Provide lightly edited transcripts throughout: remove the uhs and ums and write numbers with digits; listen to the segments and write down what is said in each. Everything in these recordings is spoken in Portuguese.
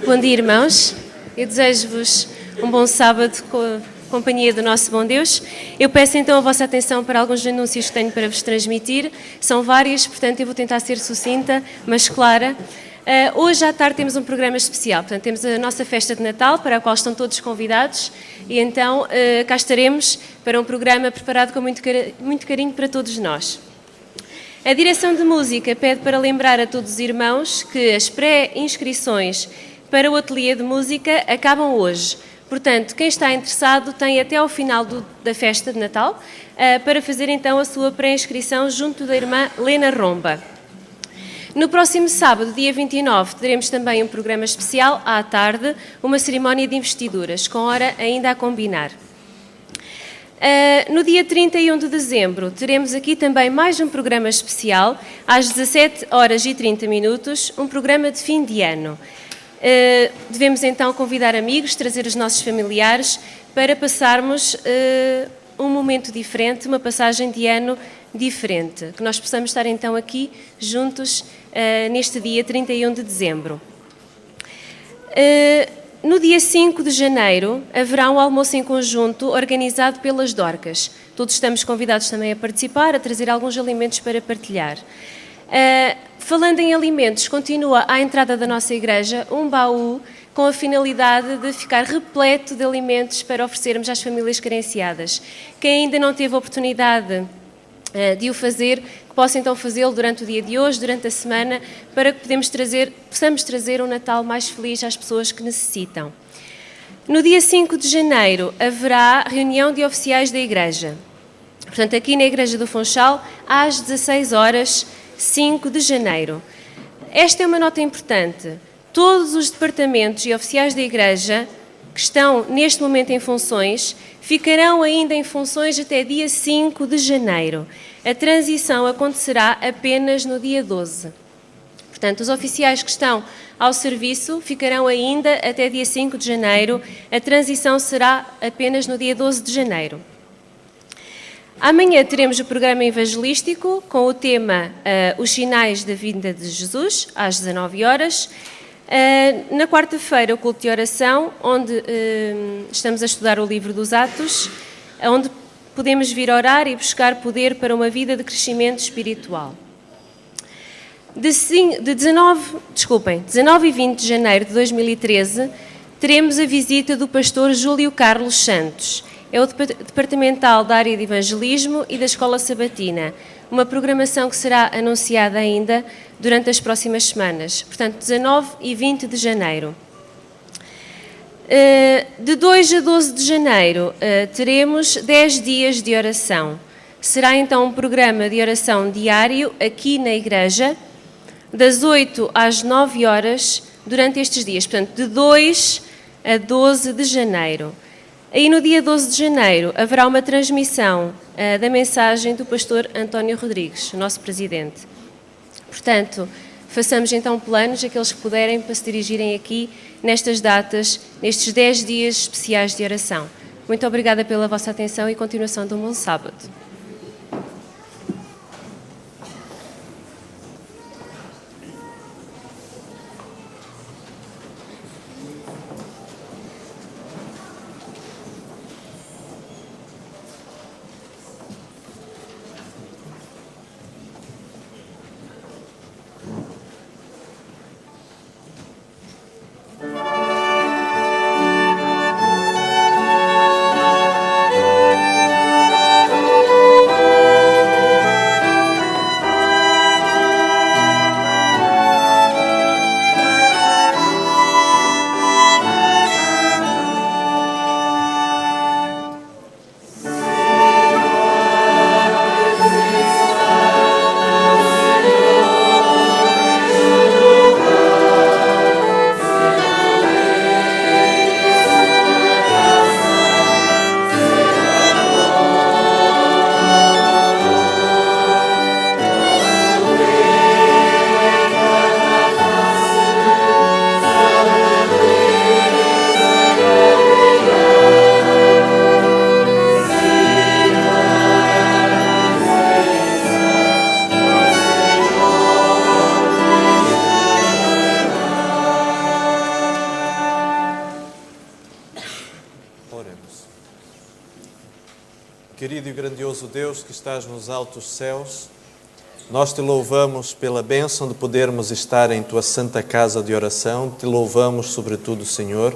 Bom dia, irmãos. Eu desejo-vos um bom sábado com a companhia do nosso bom Deus. Eu peço então a vossa atenção para alguns anúncios que tenho para vos transmitir. São vários, portanto eu vou tentar ser sucinta, mas clara. Hoje à tarde temos um programa especial, portanto temos a nossa festa de Natal, para a qual estão todos convidados, e então cá estaremos para um programa preparado com muito carinho para todos nós. A direção de música pede para lembrar a todos os irmãos que as pré-inscrições para o ateliê de música acabam hoje. Portanto, quem está interessado tem até ao final da festa de Natal para fazer então a sua pré-inscrição junto da irmã Lena Romba. No próximo sábado, dia 29, teremos também um programa especial à tarde, uma cerimónia de investiduras, com hora ainda a combinar. No dia 31 de dezembro, teremos aqui também mais um programa especial, às 17 horas e 30 minutos, um programa de fim de ano. Devemos então convidar amigos, trazer os nossos familiares para passarmos um momento diferente, uma passagem de ano diferente, que nós possamos estar então aqui juntos neste dia 31 de dezembro. No dia 5 de janeiro haverá um almoço em conjunto organizado pelas Dorcas. Todos estamos convidados também a participar, a trazer alguns alimentos para partilhar. Falando em alimentos, continua à entrada da nossa igreja um baú com a finalidade de ficar repleto de alimentos para oferecermos às famílias carenciadas. Quem ainda não teve a oportunidade de o fazer, que possa então fazê-lo durante o dia de hoje, durante a semana, para que possamos trazer um Natal mais feliz às pessoas que necessitam. No dia 5 de janeiro haverá reunião de oficiais da igreja. Portanto, aqui na Igreja do Funchal, às 16 horas, 5 de janeiro. Esta é uma nota importante. Todos os departamentos e oficiais da Igreja que estão neste momento em funções ficarão ainda em funções até dia 5 de janeiro. A transição acontecerá apenas no dia 12. Portanto, os oficiais que estão ao serviço ficarão ainda até dia 5 de janeiro. A transição será apenas no dia 12 de janeiro. Amanhã teremos o programa evangelístico com o tema Os Sinais da Vinda de Jesus, às 19 horas. Na quarta-feira, o culto de oração, onde estamos a estudar o livro dos Atos, onde podemos vir orar e buscar poder para uma vida de crescimento espiritual. 19 e 20 de janeiro de 2013, teremos a visita do pastor Júlio Carlos Santos. É o departamental da área de evangelismo e da escola sabatina. Uma programação que será anunciada ainda durante as próximas semanas. Portanto, 19 e 20 de janeiro. De 2 a 12 de janeiro, teremos 10 dias de oração. Será então um programa de oração diário aqui na igreja, das 8 às 9 horas, durante estes dias. Portanto, de 2 a 12 de janeiro. Aí no dia 12 de janeiro haverá uma transmissão da mensagem do pastor António Rodrigues, o nosso presidente. Portanto, façamos então planos, aqueles que puderem, para se dirigirem aqui nestas datas, nestes 10 dias especiais de oração. Muito obrigada pela vossa atenção e continuação de um bom sábado. bondoso Deus que estás nos altos céus, nós te louvamos pela bênção de podermos estar em tua santa casa de oração. Te louvamos, sobretudo, Senhor,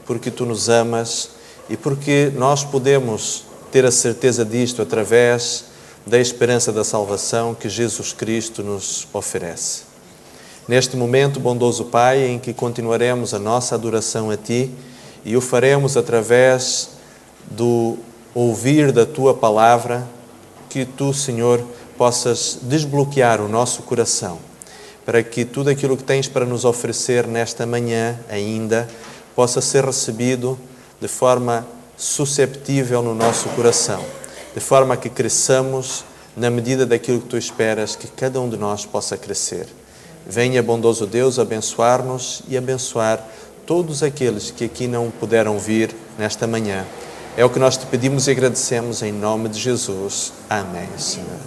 porque tu nos amas e porque nós podemos ter a certeza disto através da esperança da salvação que Jesus Cristo nos oferece. Neste momento, bondoso Pai, em que continuaremos a nossa adoração a Ti e o faremos através do ouvir da Tua palavra, que Tu, Senhor, possas desbloquear o nosso coração, para que tudo aquilo que tens para nos oferecer nesta manhã ainda possa ser recebido de forma susceptível no nosso coração, de forma que cresçamos na medida daquilo que Tu esperas que cada um de nós possa crescer. Venha, bondoso Deus, abençoar-nos e abençoar todos aqueles que aqui não puderam vir nesta manhã. É o que nós te pedimos e agradecemos em nome de Jesus. Amém, Senhor.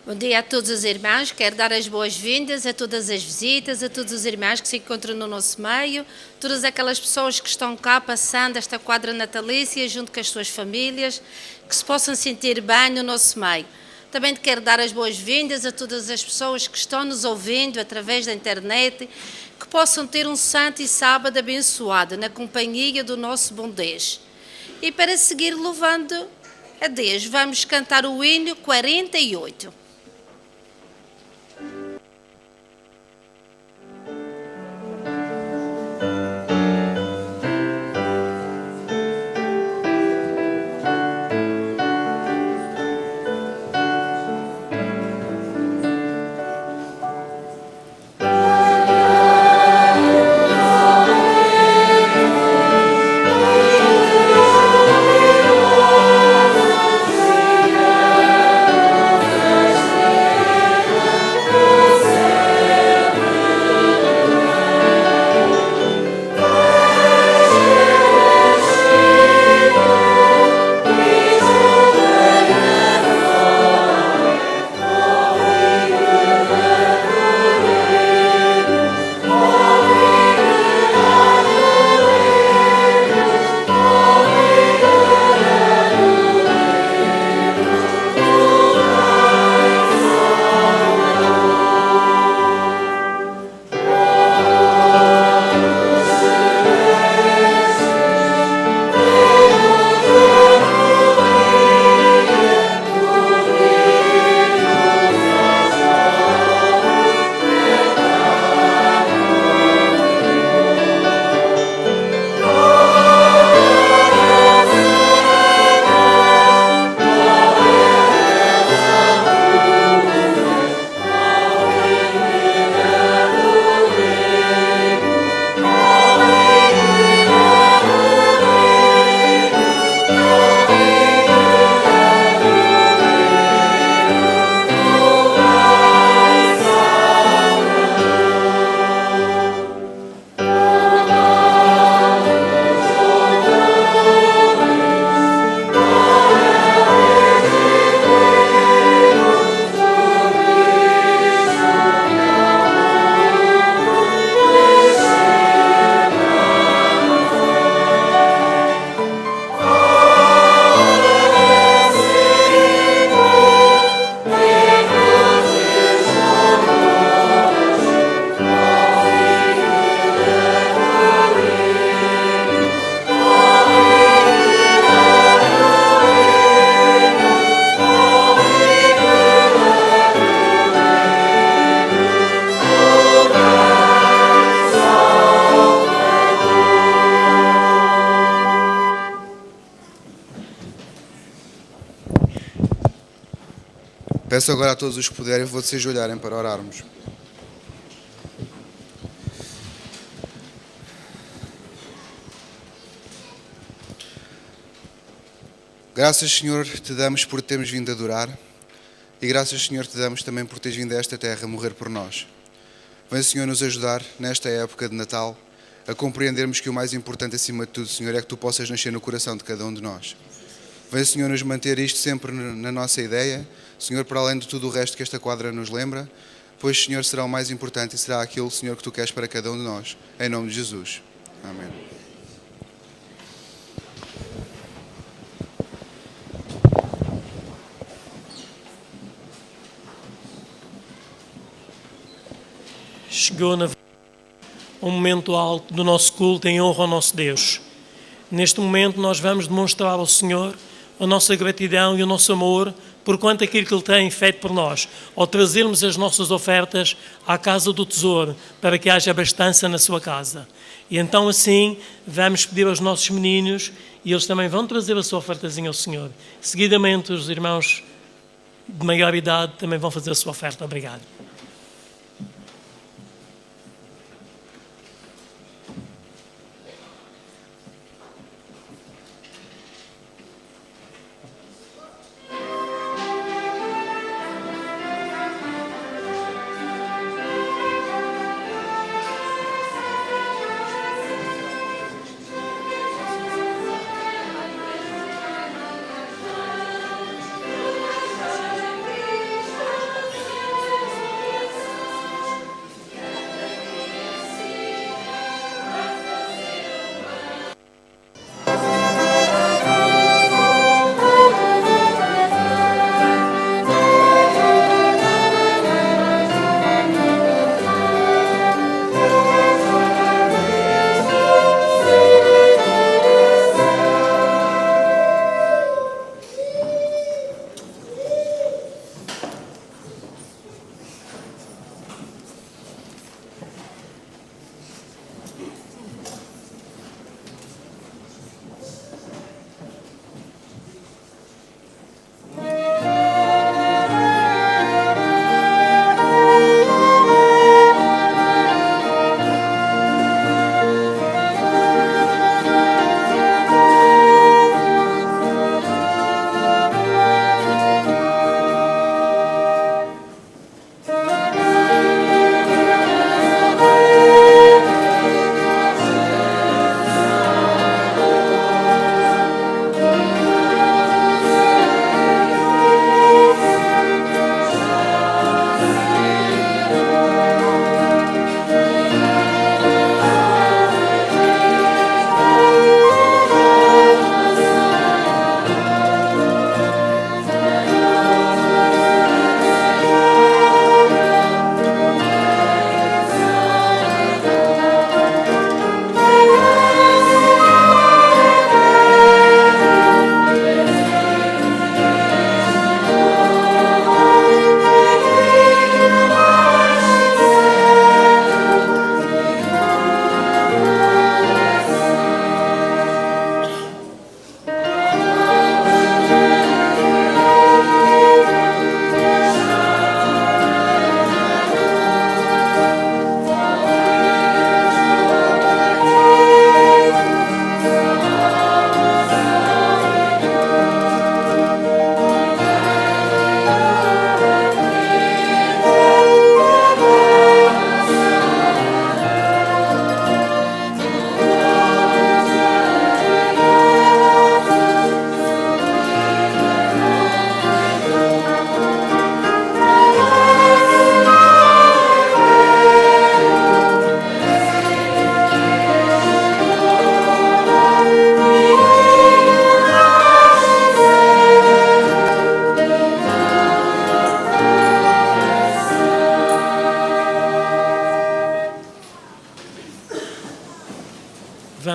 Bom dia a todos os irmãos. Quero dar as boas-vindas a todas as visitas, a todos os irmãos que se encontram no nosso meio, todas aquelas pessoas que estão cá passando esta quadra natalícia junto com as suas famílias, que se possam sentir bem no nosso meio. Também quero dar as boas-vindas a todas as pessoas que estão nos ouvindo através da internet, que possam ter um santo e sábado abençoado na companhia do nosso bom Deus. E para seguir louvando a Deus, vamos cantar o hino 48. Peço agora a todos os que puderem, vocês olharem para orarmos. Graças, Senhor, te damos por termos vindo adorar e graças, Senhor, te damos também por teres vindo a esta terra morrer por nós. Vem, Senhor, nos ajudar nesta época de Natal a compreendermos que o mais importante acima de tudo, Senhor, é que tu possas nascer no coração de cada um de nós. Vem, Senhor, nos manter isto sempre na nossa ideia, Senhor, para além de tudo o resto que esta quadra nos lembra, pois, Senhor, será o mais importante e será aquilo, Senhor, que tu queres para cada um de nós. Em nome de Jesus. Amém. chegou um momento alto do nosso culto em honra ao nosso Deus. Neste momento nós vamos demonstrar ao Senhor a nossa gratidão e o nosso amor por quanto aquilo que Ele tem feito por nós, ao trazermos as nossas ofertas à casa do tesouro, para que haja abastança na sua casa. E então assim vamos pedir aos nossos meninos, e eles também vão trazer a sua ofertazinha ao Senhor. Seguidamente os irmãos de maior idade também vão fazer a sua oferta. Obrigado.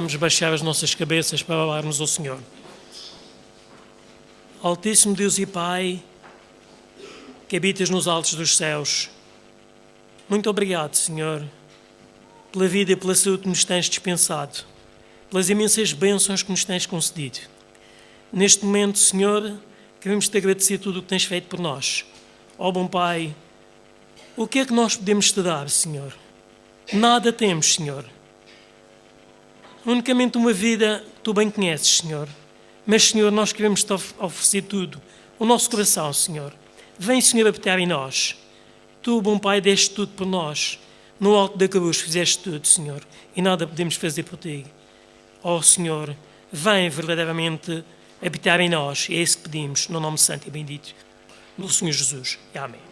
Vamos baixar as nossas cabeças para falarmos ao Senhor. Altíssimo Deus e Pai, que habitas nos altos dos céus, muito obrigado, Senhor, pela vida e pela saúde que nos tens dispensado, pelas imensas bênçãos que nos tens concedido. Neste momento, Senhor, queremos te agradecer tudo o que tens feito por nós. Ó bom Pai, o que é que nós podemos te dar, Senhor? Nada temos, Senhor. Unicamente uma vida que tu bem conheces, Senhor. Mas, Senhor, nós queremos te oferecer tudo. O nosso coração, Senhor. Vem, Senhor, habitar em nós. Tu, bom Pai, deste tudo por nós. No alto da cruz fizeste tudo, Senhor. E nada podemos fazer por ti. Ó, Senhor, vem verdadeiramente habitar em nós. E é isso que pedimos, no nome santo e bendito do Senhor Jesus. Amém.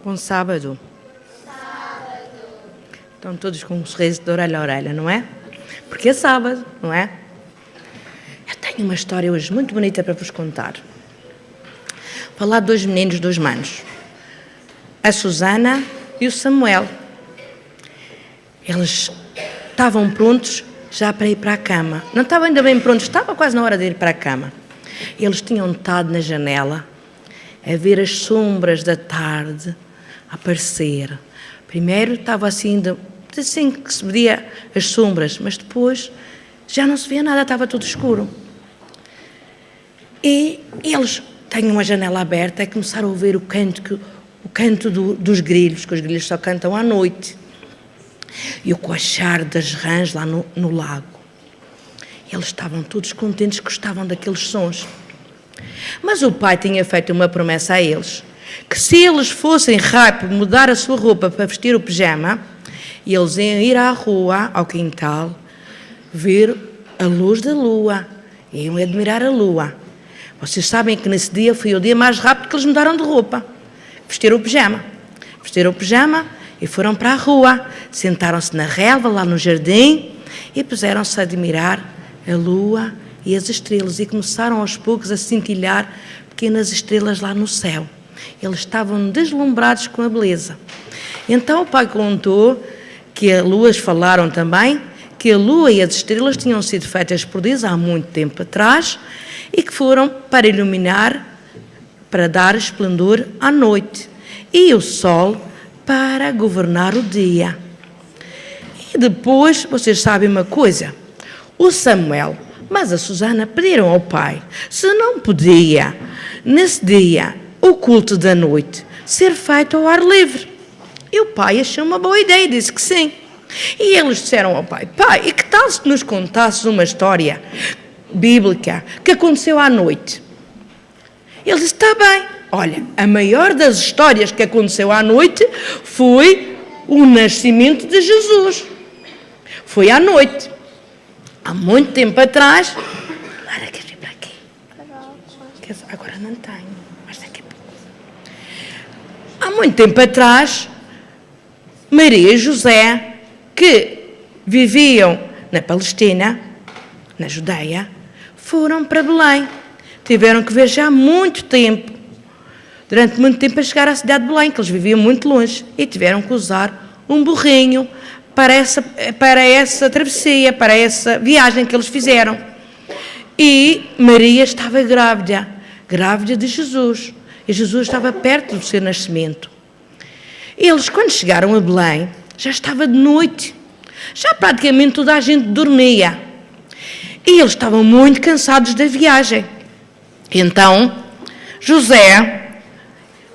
Bom sábado. Estão todos com um sorriso de orelha a orelha, não é? Porque é sábado, não é? Eu tenho uma história hoje muito bonita para vos contar. Falar de dois meninos, dois manos. A Susana e o Samuel. Eles estavam prontos já para ir para a cama. Não estavam ainda bem prontos, estava quase na hora de ir para a cama. Eles tinham estado na janela a ver as sombras da tarde aparecer. Primeiro estava assim que se via as sombras, mas depois já não se via nada, estava tudo escuro. E eles têm uma janela aberta e começaram a ouvir o canto dos grilhos, que os grilhos só cantam à noite, e o coachar das rãs lá no lago. Eles estavam todos contentes, gostavam daqueles sons. Mas o pai tinha feito uma promessa a eles, que se eles fossem rápido mudar a sua roupa para vestir o pijama, eles iam ir à rua, ao quintal, ver a luz da lua, iam admirar a lua. Vocês sabem que nesse dia foi o dia mais rápido que eles mudaram de roupa. Vestiram o pijama e foram para a rua, sentaram-se na relva lá no jardim e puseram-se a admirar a lua e as estrelas, e começaram aos poucos a cintilhar pequenas estrelas lá no céu. Eles estavam deslumbrados com a beleza. Então o pai contou que as luas falaram também, que a lua e as estrelas tinham sido feitas por Deus há muito tempo atrás e que foram para iluminar, para dar esplendor à noite, e o sol para governar o dia. E depois, vocês sabem uma coisa, o Samuel, mas a Susana pediram ao pai se não podia, nesse dia, o culto da noite, ser feito ao ar livre. E o pai achou uma boa ideia e disse que sim. E eles disseram ao pai, pai, e que tal se nos contasses uma história bíblica que aconteceu à noite? Ele disse, está bem. Olha, a maior das histórias que aconteceu à noite foi o nascimento de Jesus. Foi à noite. Há muito tempo atrás... Lara, queres vir para aqui? Agora não tenho, mas daqui a pouco. Há muito tempo atrás, Maria e José, que viviam na Palestina, na Judeia, foram para Belém. Tiveram que viajar muito tempo, durante muito tempo, a chegar à cidade de Belém, que eles viviam muito longe, e tiveram que usar um burrinho para essa travessia, para essa viagem que eles fizeram. E Maria estava grávida de Jesus, e Jesus estava perto do seu nascimento. Eles, quando chegaram a Belém, já estava de noite, já praticamente toda a gente dormia, e eles estavam muito cansados da viagem. Então, José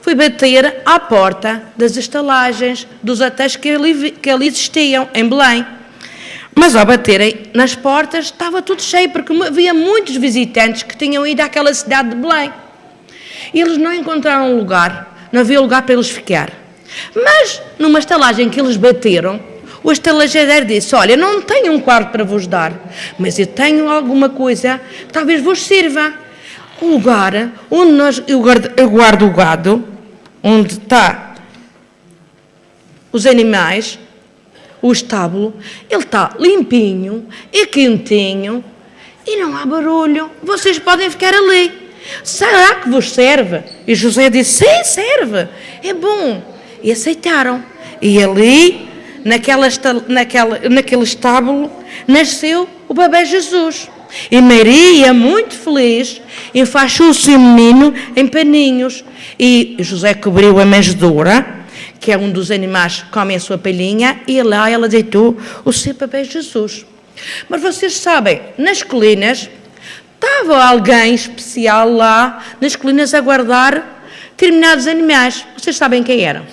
foi bater à porta das estalagens, dos hotéis que ali existiam, em Belém. Mas ao baterem nas portas, estava tudo cheio, porque havia muitos visitantes que tinham ido àquela cidade de Belém. E eles não encontraram lugar, não havia lugar para eles ficar. Mas, numa estalagem que eles bateram, o estalageiro disse, olha, não tenho um quarto para vos dar, mas eu tenho alguma coisa que talvez vos sirva. O lugar onde eu guardo o gado, onde está os animais, o estábulo, ele está limpinho e quentinho e não há barulho. Vocês podem ficar ali. Será que vos serve? E José disse, sim, serve, é bom. E aceitaram. E ali, naquele estábulo, nasceu o bebê Jesus. E Maria, muito feliz, enfaixou o seu menino em paninhos. E José cobriu a manjedoura, que é um dos animais que comem a sua palhinha, e lá ela deitou o seu bebê Jesus. Mas vocês sabem, nas colinas, estava alguém especial lá nas colinas a guardar determinados animais. Vocês sabem quem eram?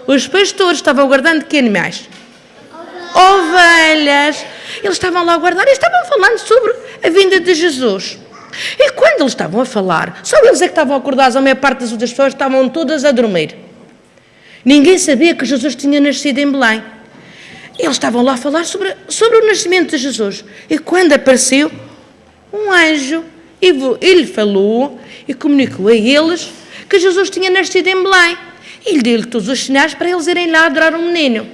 Os pastores estavam guardando que animais? Ovelhas. Eles estavam lá a guardar e estavam falando sobre a vinda de Jesus. E quando eles estavam a falar, só eles é que estavam acordados, a maior parte das outras pessoas estavam todas a dormir. Ninguém sabia que Jesus tinha nascido em Belém. Eles estavam lá a falar sobre o nascimento de Jesus. E quando apareceu um anjo, ele falou e comunicou a eles que Jesus tinha nascido em Belém. E lhe deu todos os sinais para eles irem lá adorar um menino.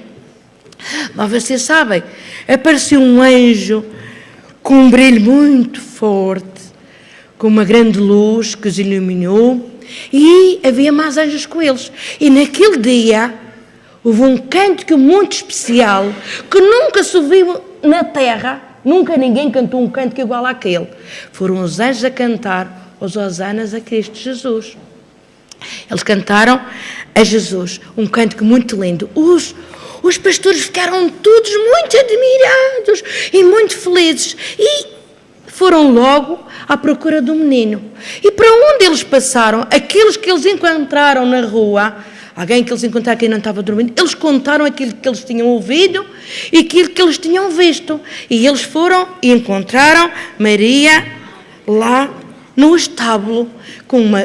Mas vocês sabem, apareceu um anjo com um brilho muito forte, com uma grande luz que os iluminou, e havia mais anjos com eles. E naquele dia houve um cântico muito especial que nunca se ouviu na terra, nunca ninguém cantou um cântico igual àquele. Foram os anjos a cantar os hosanas a Cristo Jesus. Eles cantaram a Jesus um cântico muito lindo. Os pastores ficaram todos muito admirados e muito felizes e foram logo à procura do menino. E para onde eles passaram, aqueles que eles encontraram na rua, alguém que eles encontraram que não estava dormindo, eles contaram aquilo que eles tinham ouvido e aquilo que eles tinham visto. E eles foram e encontraram Maria lá no estábulo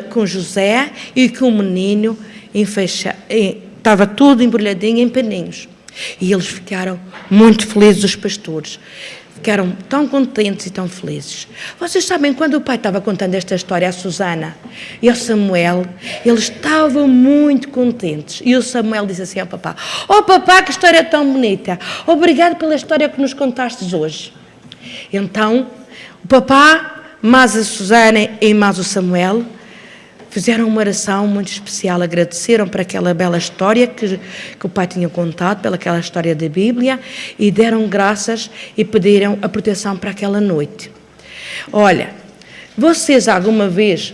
com José e com o menino estava tudo embrulhadinho em paninhos. E eles ficaram muito felizes, os pastores. Ficaram tão contentes e tão felizes. Vocês sabem, quando o pai estava contando esta história à Susana e ao Samuel, eles estavam muito contentes. E o Samuel disse assim ao papá: "Oh papá, que história tão bonita. Obrigado pela história que nos contastes hoje." Então, o papá, mais a Susana e mais o Samuel, fizeram uma oração muito especial, agradeceram por aquela bela história que o pai tinha contado, pelaquela história da Bíblia, e deram graças e pediram a proteção para aquela noite. Olha, vocês alguma vez,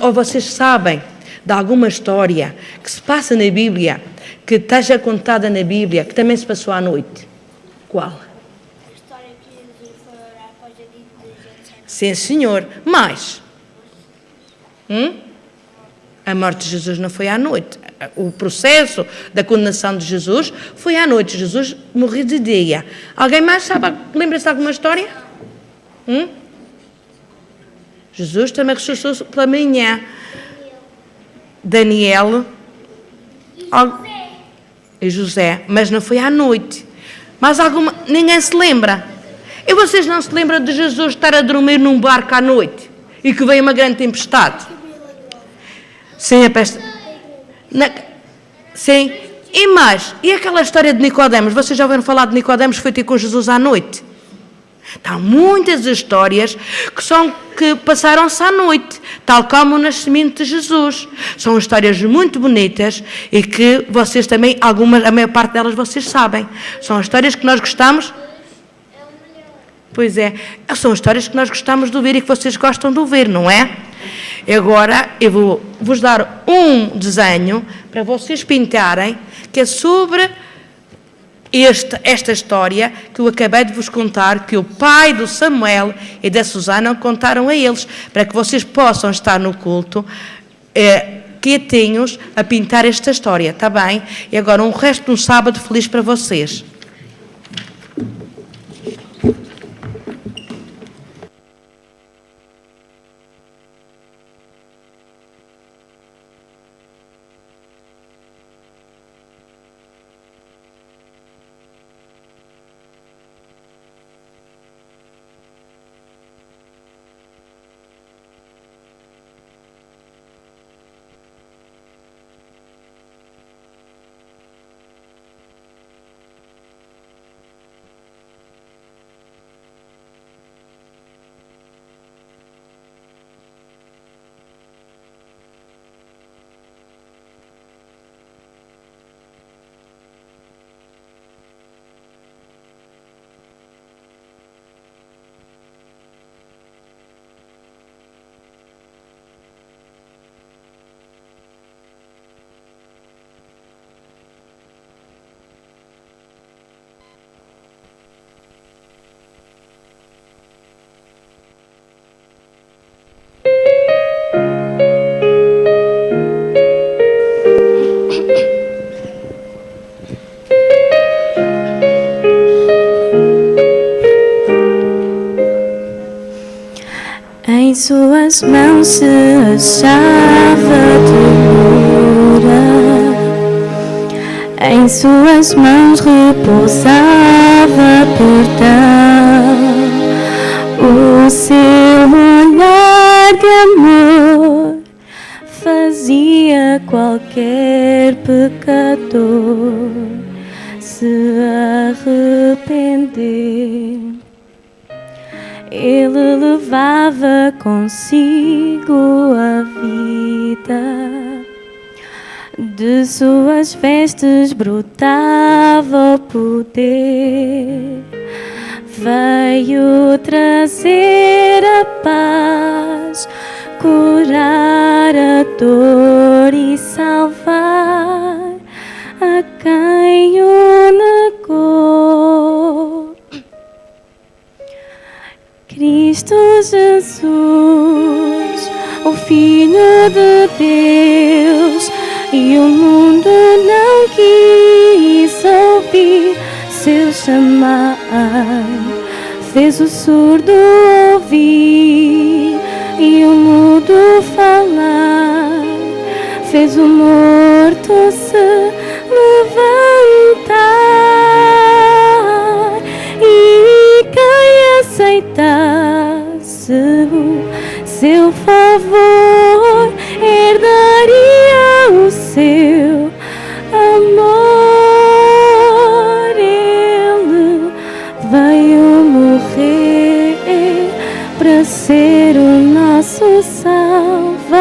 ou vocês sabem de alguma história que se passa na Bíblia, que esteja contada na Bíblia, que também se passou à noite? Qual? A história que Jesus foi orar para o jardim de Getsemane. Sim, senhor. Mais? A morte de Jesus não foi à noite. O processo da condenação de Jesus foi à noite. Jesus morreu de dia. Alguém mais sabe? Lembra-se de alguma história? Jesus também ressuscitou pela manhã. Daniel e José. Mas não foi à noite. Mas alguma... Ninguém se lembra. E vocês não se lembram de Jesus estar a dormir num barco à noite e que veio uma grande tempestade? Sim, a peste. Sim. E mais, e aquela história de Nicodemos? Vocês já ouviram falar de Nicodemos que foi ter com Jesus à noite? Há muitas histórias que passaram-se à noite, tal como o nascimento de Jesus. São histórias muito bonitas e que vocês também, a maior parte delas vocês sabem. São histórias que nós gostamos. Pois é, são histórias que nós gostamos de ouvir e que vocês gostam de ouvir, não é? Agora eu vou-vos dar um desenho para vocês pintarem, que é sobre esta história que eu acabei de vos contar, que o pai do Samuel e da Susana contaram a eles, para que vocês possam estar no culto quietinhos a pintar esta história, está bem? E agora um resto de um sábado feliz para vocês. suas mãos se achava ternura, em suas mãos repousava perdão. O seu olhar de amor fazia qualquer pecador se arrepender. Ele levava consigo a vida, de suas vestes brotava o poder. Veio trazer a paz, curar a dor e salvar a quem o negou. Cristo Jesus, o Filho de Deus, e o mundo não quis ouvir seu chamar. Fez o surdo ouvir e o mudo falar. Fez o morto se levantar. E quem aceitasse o seu favor herdaria o seu amor. Ele veio morrer para ser o nosso Salvador.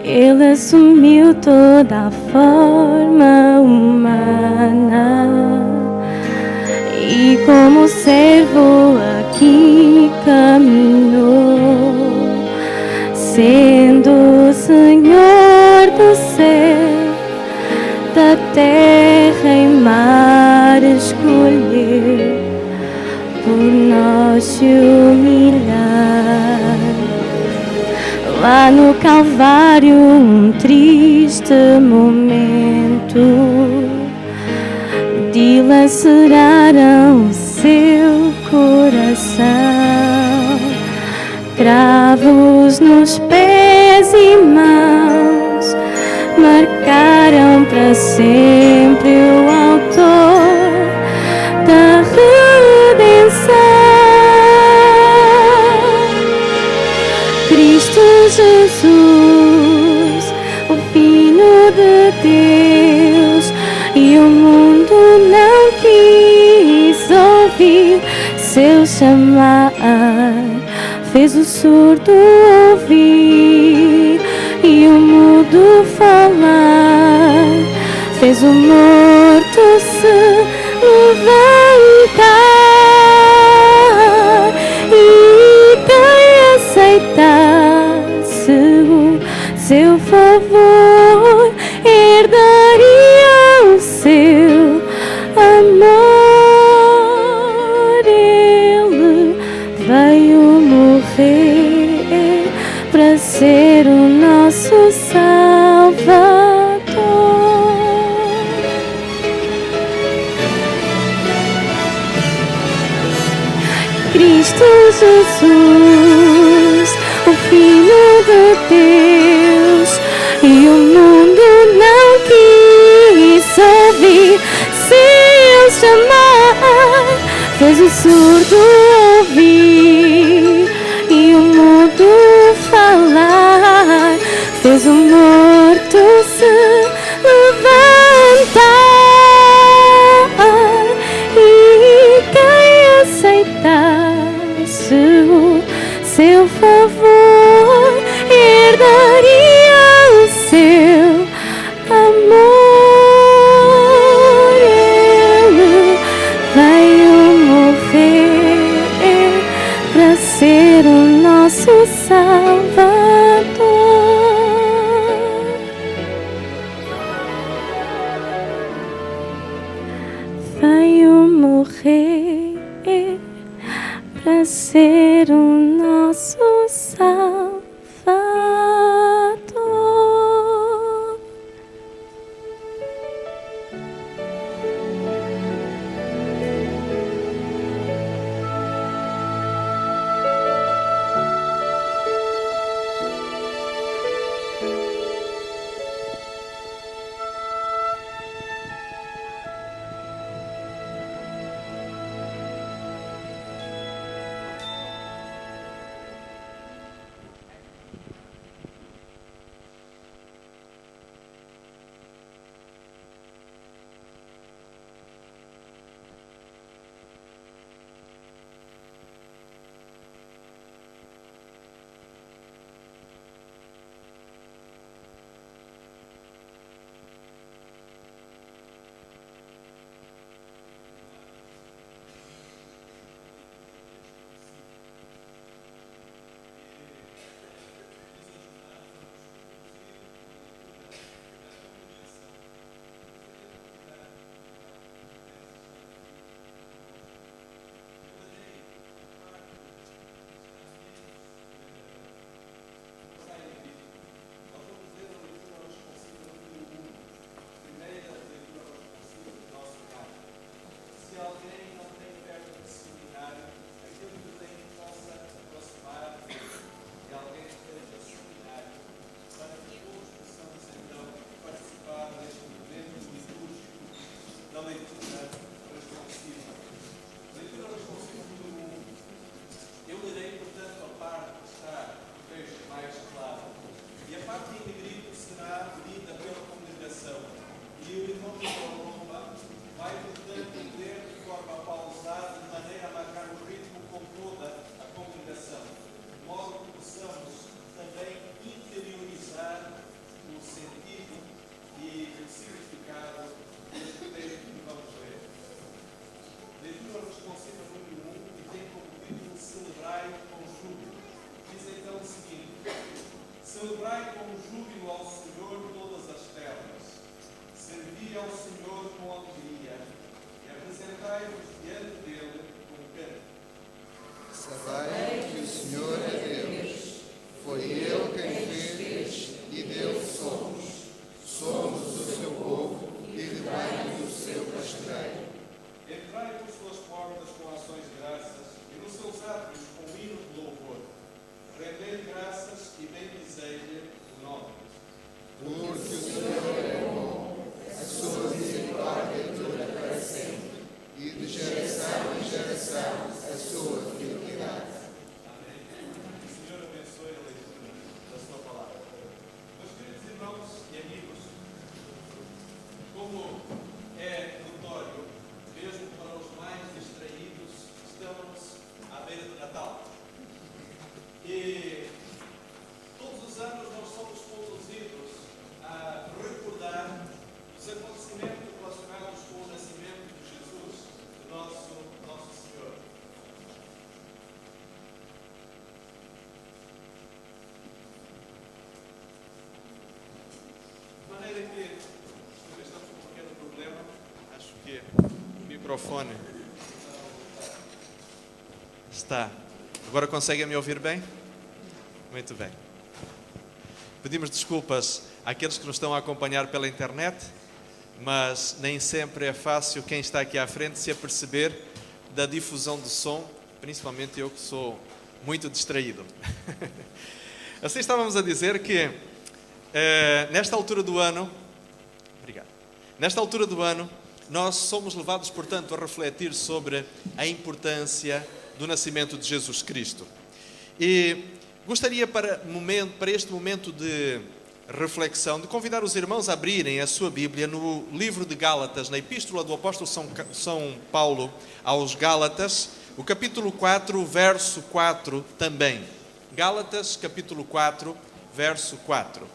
Ele assumiu toda a forma humana e como servo aqui caminhou, sendo Senhor do céu, da terra e mar escolheu por nós se humilhar. Lá no Calvário um triste momento, dilaceraram o seu coração, cravos nos pés e mãos, marcaram para sempre o autor da redenção. Cristo Jesus, o Filho de Deus, e o mundo não quis ouvir seu chamar. Fez o surdo ouvir e o mudo falar. Fez o morto se levantar. E quem aceitasse o seu favor herdaria o seu amor. Ele veio morrer para ser o nosso Salvador. Cristo Jesus, o Filho de Deus, e o mundo não quis ouvir seu chamar. Fez o surdo ouvir e o mudo falar. Fez o morto se levantar. E quem aceitasse o seu favor herdaria o seu amor. Ele veio morrer para ser o nosso Salvador. Veio morrer para ser o nosso Salvador. graças e bendizei-lhe o nome. Porque o Senhor é bom, a sua misericórdia dura para sempre, e de geração em geração a sua fidelidade. Amém. Que o Senhor abençoe a leitura da sua palavra. Meus queridos irmãos e amigos, como é notório, mesmo para os mais distraídos, estamos à beira do Natal. E todos os anos nós somos conduzidos a recordar os acontecimentos relacionados com o nascimento de Jesus, de nosso Senhor. De maneira que estamos com um pequeno problema, acho que o microfone está. Agora conseguem me ouvir bem? Muito bem. Pedimos desculpas àqueles que nos estão a acompanhar pela internet, mas nem sempre é fácil quem está aqui à frente se aperceber da difusão do som, principalmente eu que sou muito distraído. Assim estávamos a dizer que nesta altura do ano, nós somos levados, portanto, a refletir sobre a importância do nascimento de Jesus Cristo. E gostaria para este momento de reflexão de convidar os irmãos a abrirem a sua Bíblia no livro de Gálatas, na epístola do apóstolo São Paulo aos Gálatas, o capítulo 4, verso 4 também. Gálatas, capítulo 4, verso 4.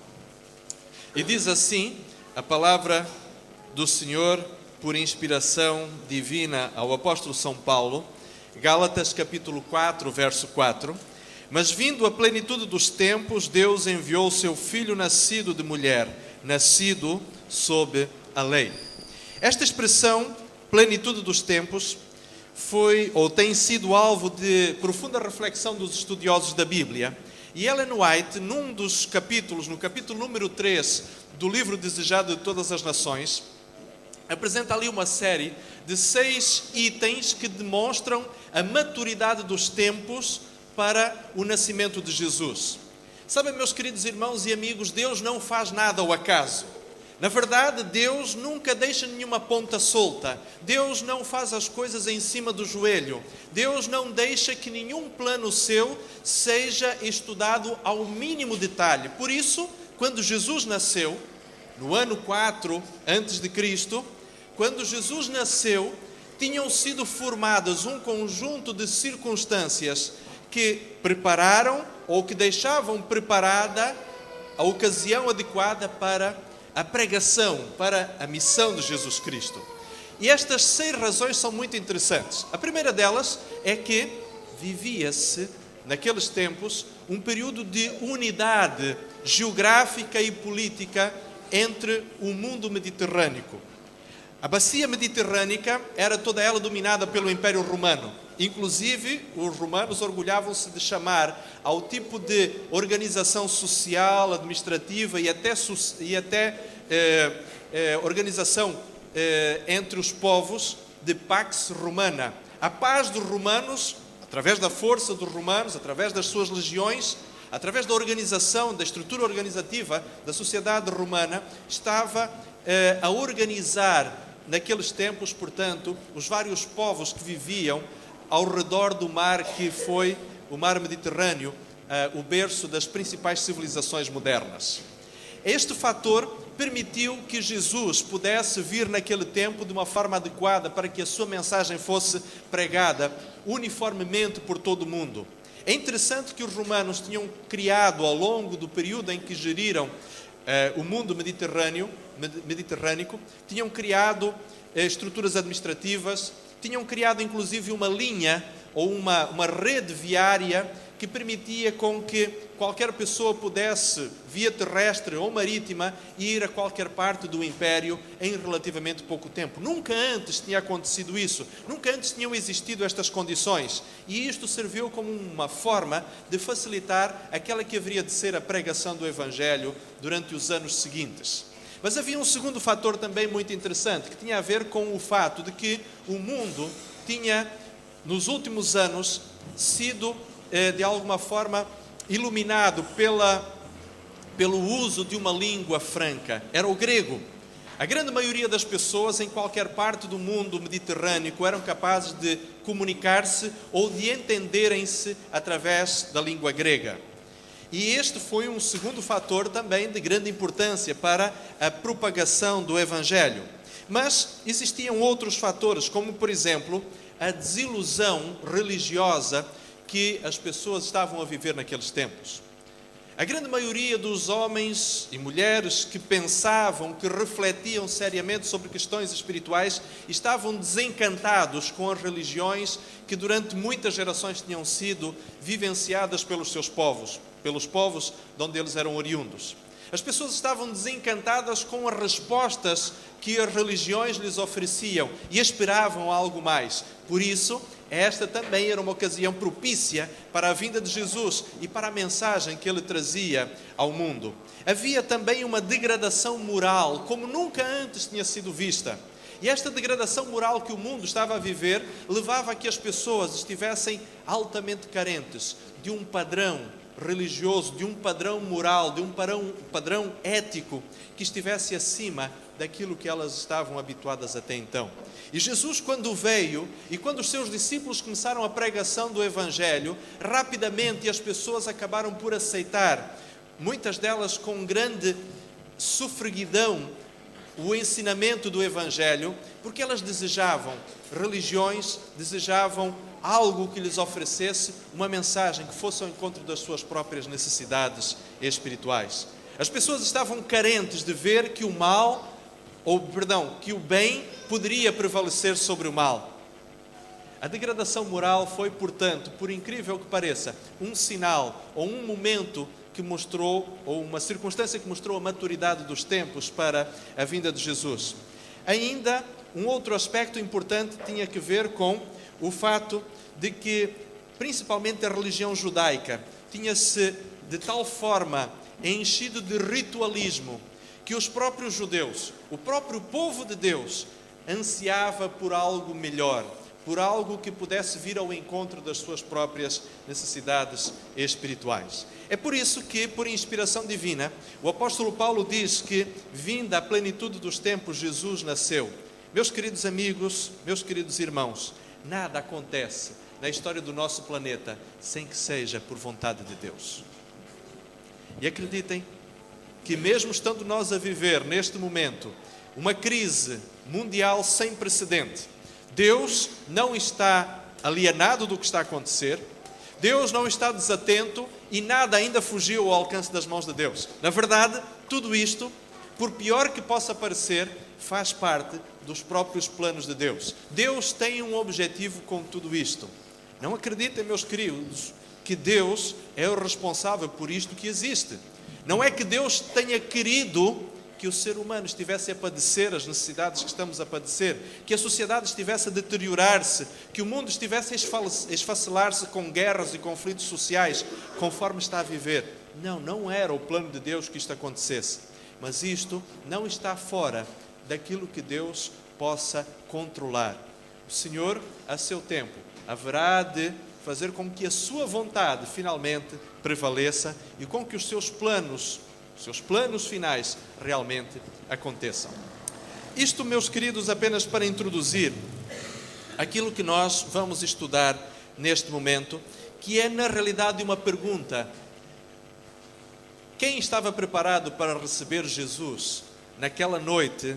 E diz assim a palavra do Senhor por inspiração divina ao apóstolo São Paulo, Gálatas, capítulo 4, verso 4. Mas vindo a plenitude dos tempos, Deus enviou o seu Filho nascido de mulher, nascido sob a lei. Esta expressão, plenitude dos tempos, foi ou tem sido alvo de profunda reflexão dos estudiosos da Bíblia. E Ellen White, num dos capítulos, no capítulo número 3 do livro Desejado de Todas as Nações, apresenta ali uma série de 6 itens que demonstram a maturidade dos tempos para o nascimento de Jesus. Sabem, meus queridos irmãos e amigos, Deus não faz nada ao acaso. Na verdade, Deus nunca deixa nenhuma ponta solta. Deus não faz as coisas em cima do joelho. Deus não deixa que nenhum plano seu seja estudado ao mínimo detalhe. Por isso, quando Jesus nasceu, no ano 4 a.C., quando Jesus nasceu, tinham sido formadas um conjunto de circunstâncias que prepararam ou que deixavam preparada a ocasião adequada para a pregação, para a missão de Jesus Cristo. E estas 6 razões são muito interessantes. A primeira delas é que vivia-se, naqueles tempos, um período de unidade geográfica e política entre o mundo mediterrâneo. A bacia mediterrânica era toda ela dominada pelo Império Romano. Inclusive, os romanos orgulhavam-se de chamar ao tipo de organização social, administrativa e até organização entre os povos de Pax Romana. A paz dos romanos, através da força dos romanos, através das suas legiões, através da organização, da estrutura organizativa da sociedade romana, estava a organizar naqueles tempos, portanto, os vários povos que viviam ao redor do mar que foi o mar Mediterrâneo, o berço das principais civilizações modernas. Este fator permitiu que Jesus pudesse vir naquele tempo de uma forma adequada para que a sua mensagem fosse pregada uniformemente por todo o mundo. É interessante que os romanos tinham criado, ao longo do período em que geriram o mundo mediterrâneo, tinham criado estruturas administrativas, tinham criado inclusive uma linha ou uma rede viária que permitia com que qualquer pessoa pudesse, via terrestre ou marítima, ir a qualquer parte do Império em relativamente pouco tempo. Nunca antes tinha acontecido isso, nunca antes tinham existido estas condições, e isto serviu como uma forma de facilitar aquela que haveria de ser a pregação do Evangelho durante os anos seguintes. Mas havia um segundo fator também muito interessante, que tinha a ver com o fato de que o mundo tinha, nos últimos anos, sido, de alguma forma, iluminado pelo uso de uma língua franca, era o grego. A grande maioria das pessoas em qualquer parte do mundo mediterrâneo eram capazes de comunicar-se ou de entenderem-se através da língua grega. E este foi um segundo fator também de grande importância para a propagação do Evangelho. Mas existiam outros fatores, como por exemplo, a desilusão religiosa que as pessoas estavam a viver naqueles tempos. A grande maioria dos homens e mulheres que pensavam, que refletiam seriamente sobre questões espirituais, estavam desencantados com as religiões que durante muitas gerações tinham sido vivenciadas pelos seus povos, pelos povos de onde eles eram oriundos. As pessoas estavam desencantadas com as respostas que as religiões lhes ofereciam e esperavam algo mais. Por isso, esta também era uma ocasião propícia para a vinda de Jesus e para a mensagem que ele trazia ao mundo. Havia também uma degradação moral, como nunca antes tinha sido vista. E esta degradação moral que o mundo estava a viver levava a que as pessoas estivessem altamente carentes de um padrão religioso, de um padrão moral, de um padrão ético que estivesse acima daquilo que elas estavam habituadas até então. E Jesus, quando veio e quando os seus discípulos começaram a pregação do Evangelho, rapidamente as pessoas acabaram por aceitar, muitas delas com grande sofreguidão, o ensinamento do Evangelho, porque elas desejavam religiões, desejavam algo que lhes oferecesse uma mensagem que fosse ao encontro das suas próprias necessidades espirituais. As pessoas estavam carentes de ver que que o bem poderia prevalecer sobre o mal. A degradação moral foi, portanto, por incrível que pareça, um sinal ou um momento que mostrou, ou uma circunstância que mostrou a maturidade dos tempos para a vinda de Jesus. Ainda, um outro aspecto importante tinha que ver com o fato de que, principalmente a religião judaica, tinha-se de tal forma enchido de ritualismo que os próprios judeus, o próprio povo de Deus, ansiava por algo melhor, por algo que pudesse vir ao encontro das suas próprias necessidades espirituais. É por isso que, por inspiração divina, o apóstolo Paulo diz que, vinda a plenitude dos tempos, Jesus nasceu. Meus queridos amigos, meus queridos irmãos, nada acontece na história do nosso planeta sem que seja por vontade de Deus. E acreditem que, mesmo estando nós a viver neste momento uma crise mundial sem precedente, Deus não está alienado do que está a acontecer, Deus não está desatento e nada ainda fugiu ao alcance das mãos de Deus. Na verdade, tudo isto, por pior que possa parecer, faz parte dos próprios planos de Deus. Deus tem um objetivo com tudo isto. Não acreditem, meus queridos, que Deus é o responsável por isto que existe. Não é que Deus tenha querido que o ser humano estivesse a padecer as necessidades que estamos a padecer, que a sociedade estivesse a deteriorar-se, que o mundo estivesse a esfacelar-se com guerras e conflitos sociais, conforme está a viver. Não era o plano de Deus que isto acontecesse. Mas isto não está fora daquilo que Deus possa controlar. O Senhor, a seu tempo, haverá de fazer com que a sua vontade finalmente prevaleça e com que os seus planos finais realmente aconteçam. Isto, meus queridos, apenas para introduzir aquilo que nós vamos estudar neste momento, que é na realidade uma pergunta. Quem estava preparado para receber Jesus naquela noite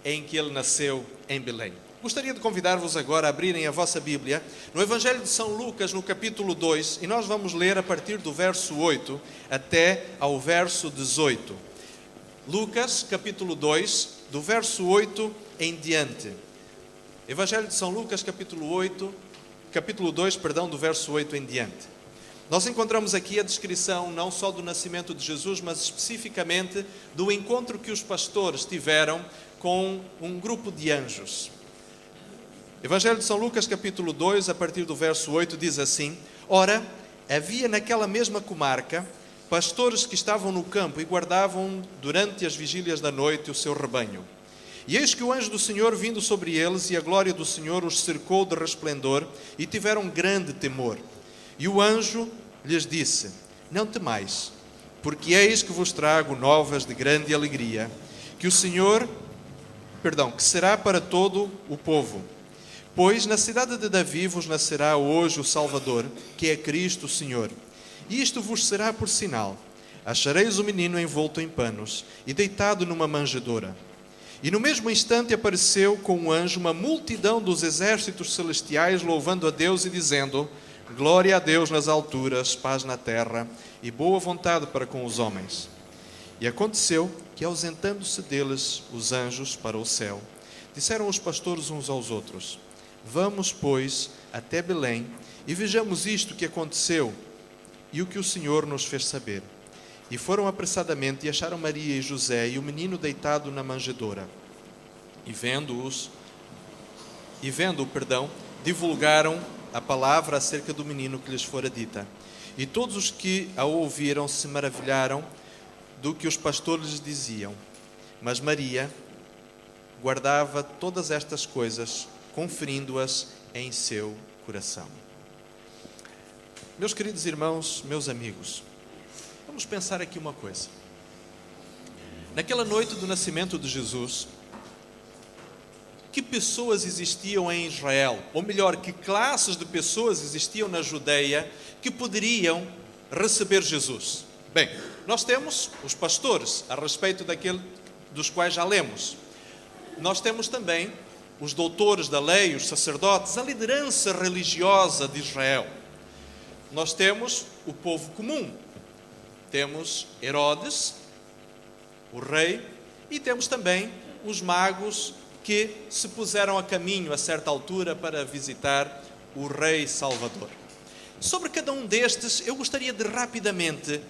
em que ele nasceu em Belém? Gostaria de convidar-vos agora a abrirem a vossa Bíblia no Evangelho de São Lucas, no capítulo 2, e nós vamos ler a partir do verso 8 até ao verso 18. Lucas, capítulo 2, do verso 8 em diante. Evangelho de São Lucas, capítulo 2, do verso 8 em diante. Nós encontramos aqui a descrição não só do nascimento de Jesus, mas especificamente do encontro que os pastores tiveram com um grupo de anjos. Evangelho de São Lucas, capítulo 2, a partir do verso 8, diz assim: Ora, havia naquela mesma comarca pastores que estavam no campo e guardavam durante as vigílias da noite o seu rebanho. E eis que o anjo do Senhor, vindo sobre eles, e a glória do Senhor os cercou de resplendor, e tiveram grande temor. E o anjo lhes disse: não temais, porque eis que vos trago novas de grande alegria, que será para todo o povo. Pois na cidade de Davi vos nascerá hoje o Salvador, que é Cristo o Senhor. E isto vos será por sinal: achareis o menino envolto em panos e deitado numa manjedoura. E no mesmo instante apareceu com um anjo uma multidão dos exércitos celestiais, louvando a Deus e dizendo: glória a Deus nas alturas, paz na terra e boa vontade para com os homens. E aconteceu que, ausentando-se deles os anjos para o céu, disseram os pastores uns aos outros: vamos, pois, até Belém e vejamos isto que aconteceu e o que o Senhor nos fez saber. E foram apressadamente e acharam Maria e José e o menino deitado na manjedoura. E vendo-o, divulgaram a palavra acerca do menino que lhes fora dita. E todos os que a ouviram se maravilharam do que os pastores lhes diziam. Mas Maria guardava todas estas coisas, conferindo-as em seu coração. Meus queridos irmãos, meus amigos, vamos pensar aqui uma coisa. Naquela noite do nascimento de Jesus, que pessoas existiam em Israel? Ou melhor, que classes de pessoas existiam na Judeia que poderiam receber Jesus? Bem, nós temos os pastores, a respeito daquele dos quais já lemos. Nós temos também os doutores da lei, os sacerdotes, a liderança religiosa de Israel. Nós temos o povo comum. Temos Herodes, o rei, e temos também os magos que se puseram a caminho a certa altura para visitar o rei Salvador. Sobre cada um destes, eu gostaria de rapidamente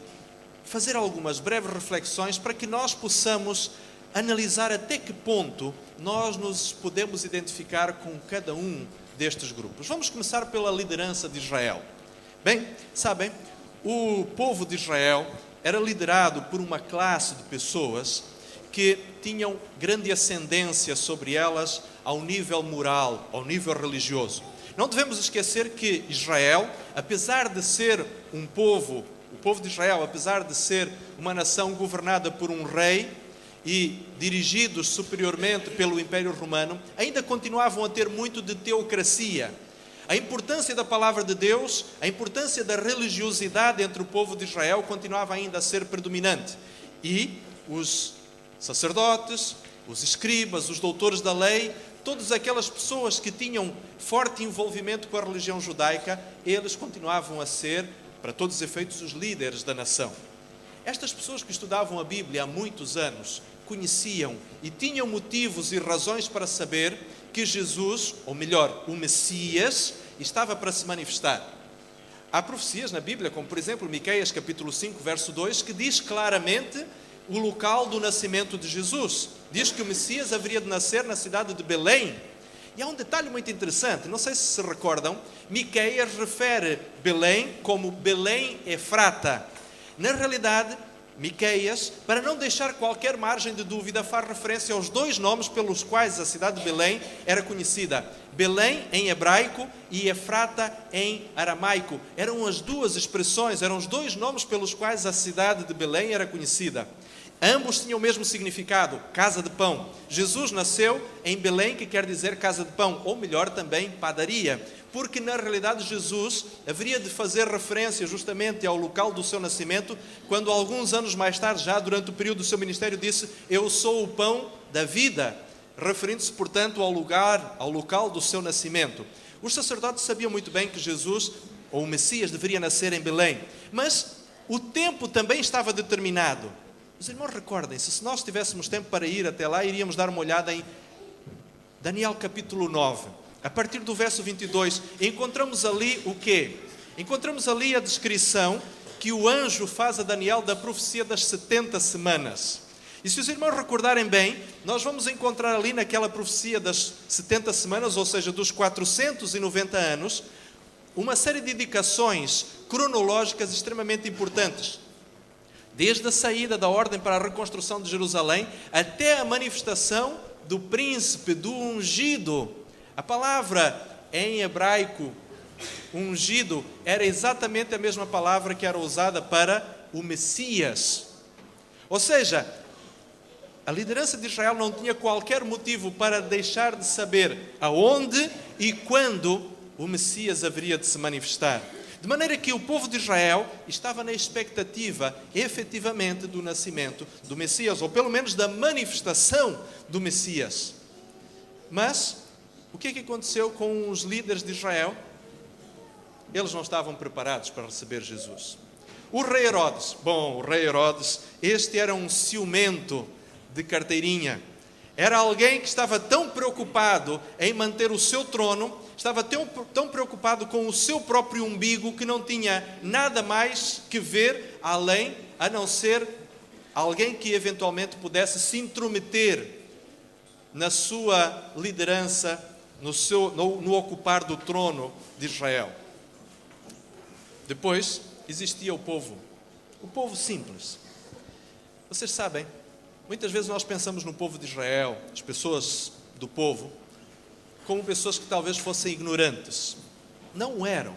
fazer algumas breves reflexões para que nós possamos analisar até que ponto nós nos podemos identificar com cada um destes grupos. Vamos começar pela liderança de Israel. Bem, sabem, o povo de Israel era liderado por uma classe de pessoas que tinham grande ascendência sobre elas ao nível moral, ao nível religioso. Não devemos esquecer que Israel, apesar de ser um povo, o povo de Israel, apesar de ser uma nação governada por um rei e dirigidos superiormente pelo Império Romano, ainda continuavam a ter muito de teocracia. A importância da palavra de Deus, a importância da religiosidade entre o povo de Israel continuava ainda a ser predominante. E os sacerdotes, os escribas, os doutores da lei, todas aquelas pessoas que tinham forte envolvimento com a religião judaica, eles continuavam a ser, para todos os efeitos, os líderes da nação. Estas pessoas que estudavam a Bíblia há muitos anos, conheciam e tinham motivos e razões para saber que Jesus, ou melhor, o Messias, estava para se manifestar. Há profecias na Bíblia, como por exemplo Miqueias capítulo 5, verso 2, que diz claramente o local do nascimento de Jesus. Diz que o Messias haveria de nascer na cidade de Belém. E há um detalhe muito interessante, não sei se se recordam, Miqueias refere Belém como Belém Efrata. Na realidade, Miqueias, para não deixar qualquer margem de dúvida, faz referência aos dois nomes pelos quais a cidade de Belém era conhecida. Belém em hebraico e Efrata em aramaico. Eram as duas expressões, eram os dois nomes pelos quais a cidade de Belém era conhecida. Ambos tinham o mesmo significado, casa de pão. Jesus nasceu em Belém, que quer dizer casa de pão, ou melhor também padaria, porque na realidade Jesus haveria de fazer referência justamente ao local do seu nascimento, quando alguns anos mais tarde, já durante o período do seu ministério, disse: eu sou o pão da vida, referindo-se portanto ao lugar, ao local do seu nascimento. Os sacerdotes sabiam muito bem que Jesus, ou o Messias, deveria nascer em Belém, mas o tempo também estava determinado. Os irmãos recordem-se, se nós tivéssemos tempo para ir até lá, iríamos dar uma olhada em Daniel capítulo 9. A partir do verso 22, encontramos ali o quê? Encontramos ali a descrição que o anjo faz a Daniel da profecia das 70 semanas. E se os irmãos recordarem bem, nós vamos encontrar ali naquela profecia das 70 semanas, ou seja, dos 490 anos, uma série de indicações cronológicas extremamente importantes. Desde a saída da ordem para a reconstrução de Jerusalém até a manifestação do príncipe, do ungido. A palavra em hebraico Ungido era exatamente a mesma palavra que era usada para o Messias. Ou seja, a liderança de Israel não tinha qualquer motivo para deixar de saber aonde e quando o Messias haveria de se manifestar. De maneira que o povo de Israel estava na expectativa, efetivamente, do nascimento do Messias, ou pelo menos da manifestação do Messias. Mas, o que é que aconteceu com os líderes de Israel? Eles não estavam preparados para receber Jesus. O rei Herodes, este era um ciumento de carteirinha. Era alguém que estava tão preocupado em manter o seu trono, estava tão preocupado com o seu próprio umbigo, que não tinha nada mais que ver além, a não ser alguém que eventualmente pudesse se intrometer na sua liderança, no ocupar do trono de Israel. Depois existia o povo simples. Vocês sabem, muitas vezes nós pensamos no povo de Israel, as pessoas do povo, como pessoas que talvez fossem ignorantes. Não eram.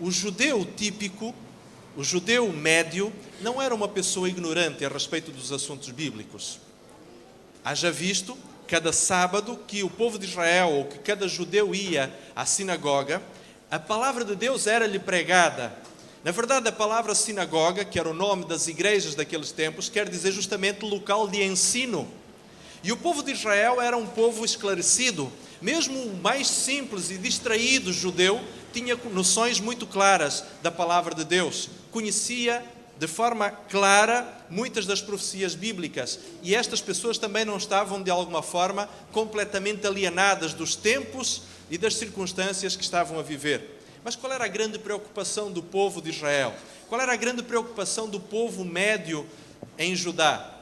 O judeu típico, o judeu médio, não era uma pessoa ignorante a respeito dos assuntos bíblicos. Haja visto, cada sábado que o povo de Israel, ou que cada judeu ia à sinagoga, a palavra de Deus era-lhe pregada. Na verdade, a palavra sinagoga, que era o nome das igrejas daqueles tempos, quer dizer justamente local de ensino. E o povo de Israel era um povo esclarecido. Mesmo o mais simples e distraído judeu tinha noções muito claras da palavra de Deus. Conhecia de forma clara muitas das profecias bíblicas. E estas pessoas também não estavam, de alguma forma, completamente alienadas dos tempos e das circunstâncias que estavam a viver. Mas qual era a grande preocupação do povo de Israel? Qual era a grande preocupação do povo médio em Judá?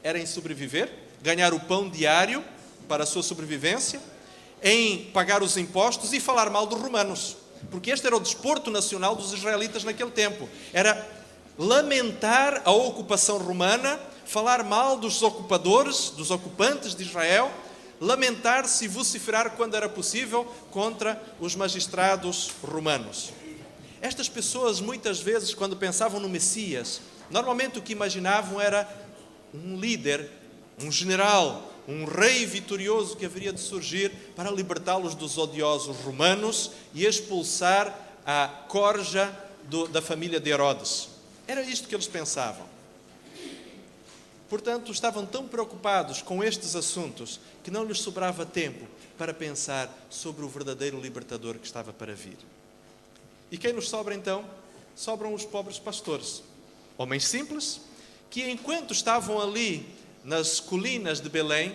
Era em sobreviver, ganhar o pão diário para a sua sobrevivência, em pagar os impostos e falar mal dos romanos, porque este era o desporto nacional dos israelitas naquele tempo. Era lamentar a ocupação romana, falar mal dos ocupadores, dos ocupantes de Israel, lamentar-se e vociferar, quando era possível, contra os magistrados romanos. Estas pessoas, muitas vezes, quando pensavam no Messias, normalmente o que imaginavam era um líder, um general, um rei vitorioso que haveria de surgir para libertá-los dos odiosos romanos e expulsar a corja da família de Herodes. Era isto que eles pensavam. Portanto, estavam tão preocupados com estes assuntos que não lhes sobrava tempo para pensar sobre o verdadeiro libertador que estava para vir. E quem nos sobra então? Sobram os pobres pastores, homens simples, que enquanto estavam ali nas colinas de Belém,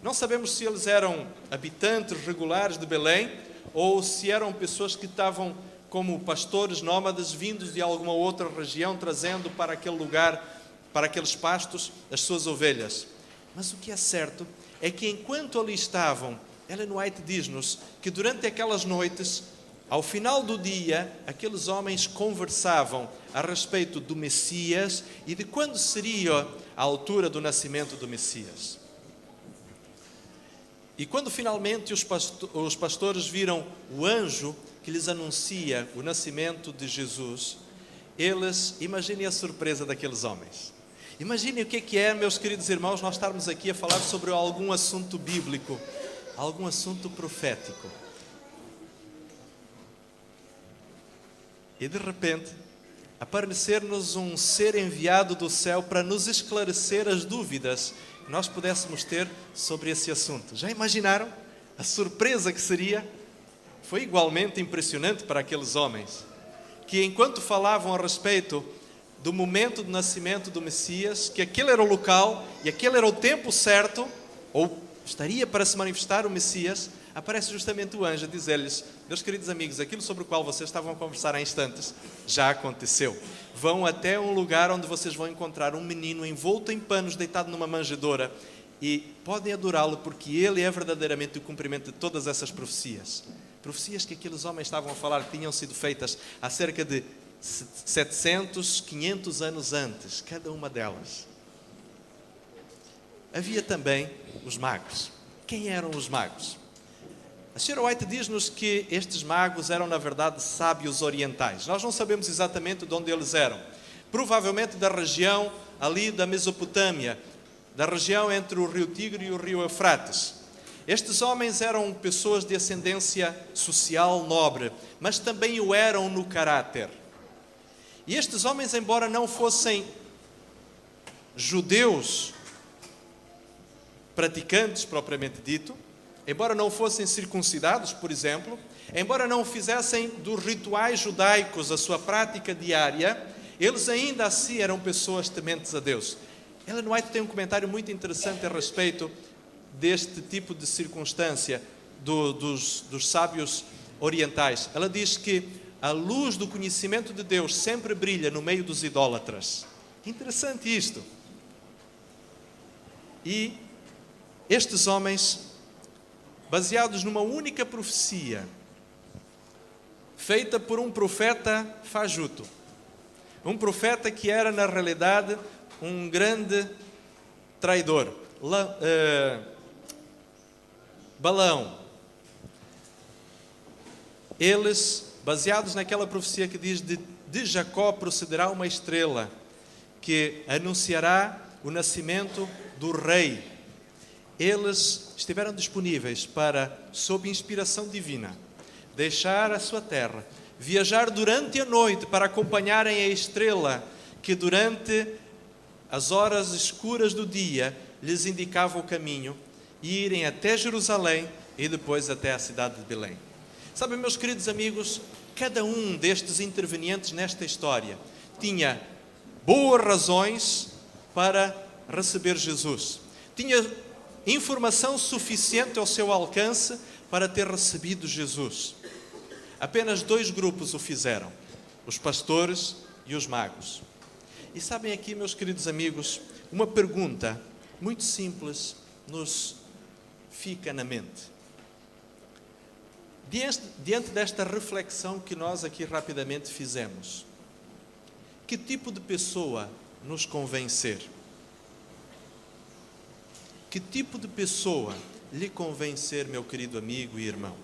não sabemos se eles eram habitantes regulares de Belém ou se eram pessoas que estavam como pastores nómadas vindos de alguma outra região, trazendo para aquele lugar, para aqueles pastos, as suas ovelhas. Mas o que é certo é que enquanto ali estavam, Ellen White diz-nos que durante aquelas noites, ao final do dia, aqueles homens conversavam a respeito do Messias e de quando seria a altura do nascimento do Messias. E quando finalmente os pastores viram o anjo que lhes anuncia o nascimento de Jesus, eles, imaginem a surpresa daqueles homens. Imaginem o que é, meus queridos irmãos, nós estarmos aqui a falar sobre algum assunto bíblico, algum assunto profético. E de repente, aparecer-nos um ser enviado do céu para nos esclarecer as dúvidas que nós pudéssemos ter sobre esse assunto. Já imaginaram a surpresa que seria? Foi igualmente impressionante para aqueles homens, que enquanto falavam a respeito do momento do nascimento do Messias, que aquele era o local e aquele era o tempo certo, ou estaria para se manifestar o Messias, aparece justamente o anjo a dizer-lhes: meus queridos amigos, aquilo sobre o qual vocês estavam a conversar há instantes já aconteceu. Vão até um lugar onde vocês vão encontrar um menino envolto em panos, deitado numa manjedoura, e podem adorá-lo, porque ele é verdadeiramente o cumprimento de todas essas profecias. Profecias que aqueles homens estavam a falar que tinham sido feitas há cerca de 700, 500 anos antes, cada uma delas. Havia também os magos. Quem eram os magos? A senhora White diz-nos que estes magos eram, na verdade, sábios orientais. Nós não sabemos exatamente de onde eles eram. Provavelmente da região ali da Mesopotâmia, da região entre o rio Tigre e o rio Eufrates. Estes homens eram pessoas de ascendência social nobre, mas também o eram no caráter. E estes homens, embora não fossem judeus praticantes propriamente dito, embora não fossem circuncidados, por exemplo, embora não fizessem dos rituais judaicos a sua prática diária, eles ainda assim eram pessoas tementes a Deus. Ellen White tem um comentário muito interessante a respeito deste tipo de circunstância dos sábios orientais. Ela diz que a luz do conhecimento de Deus sempre brilha no meio dos idólatras. Interessante isto. E estes homens, baseados numa única profecia, feita por um profeta fajuto, um profeta que era, na realidade, um grande traidor, Balão. Eles, baseados naquela profecia que diz de Jacó procederá uma estrela que anunciará o nascimento do rei, eles estiveram disponíveis para, sob inspiração divina, deixar a sua terra, viajar durante a noite para acompanharem a estrela que durante as horas escuras do dia lhes indicava o caminho e irem até Jerusalém e depois até a cidade de Belém. Sabem, meus queridos amigos, cada um destes intervenientes nesta história tinha boas razões para receber Jesus. Tinha informação suficiente ao seu alcance para ter recebido Jesus. Apenas dois grupos o fizeram, os pastores e os magos. E sabem aqui, meus queridos amigos, uma pergunta muito simples nos fica na mente. Diante desta reflexão que nós aqui rapidamente fizemos, que tipo de pessoa nos convém ser? Que tipo de pessoa lhe convém ser, meu querido amigo e irmão?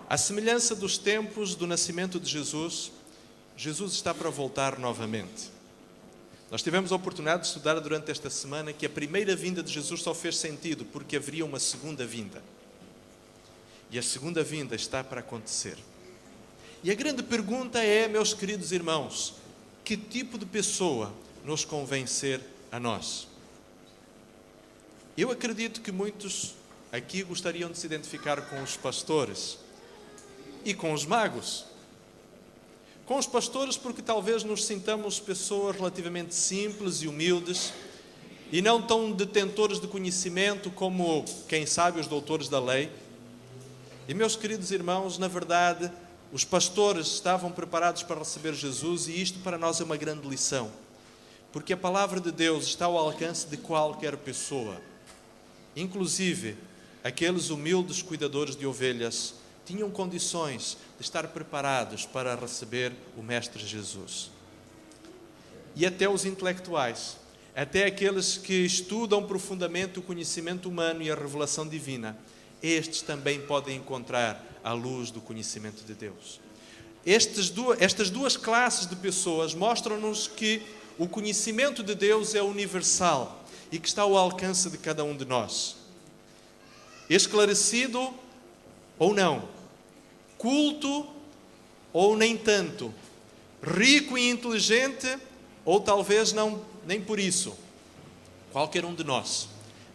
À semelhança dos tempos do nascimento de Jesus, Jesus está para voltar novamente. Nós tivemos a oportunidade de estudar durante esta semana que a primeira vinda de Jesus só fez sentido porque haveria uma segunda vinda. E a segunda vinda está para acontecer. E a grande pergunta é, meus queridos irmãos, que tipo de pessoa nos convém ser a nós? Eu acredito que muitos aqui gostariam de se identificar com os pastores e com os magos. Com os pastores porque talvez nos sintamos pessoas relativamente simples e humildes e não tão detentores de conhecimento como, quem sabe, os doutores da lei. E, meus queridos irmãos, na verdade, os pastores estavam preparados para receber Jesus e isto para nós é uma grande lição. Porque a palavra de Deus está ao alcance de qualquer pessoa. Inclusive, aqueles humildes cuidadores de ovelhas tinham condições de estar preparados para receber o Mestre Jesus. E até os intelectuais, até aqueles que estudam profundamente o conhecimento humano e a revelação divina, estes também podem encontrar a luz do conhecimento de Deus. Estas duas classes de pessoas mostram-nos que o conhecimento de Deus é universal e que está ao alcance de cada um de nós. Esclarecido ou não, culto ou nem tanto, rico e inteligente ou talvez não, nem por isso. Qualquer um de nós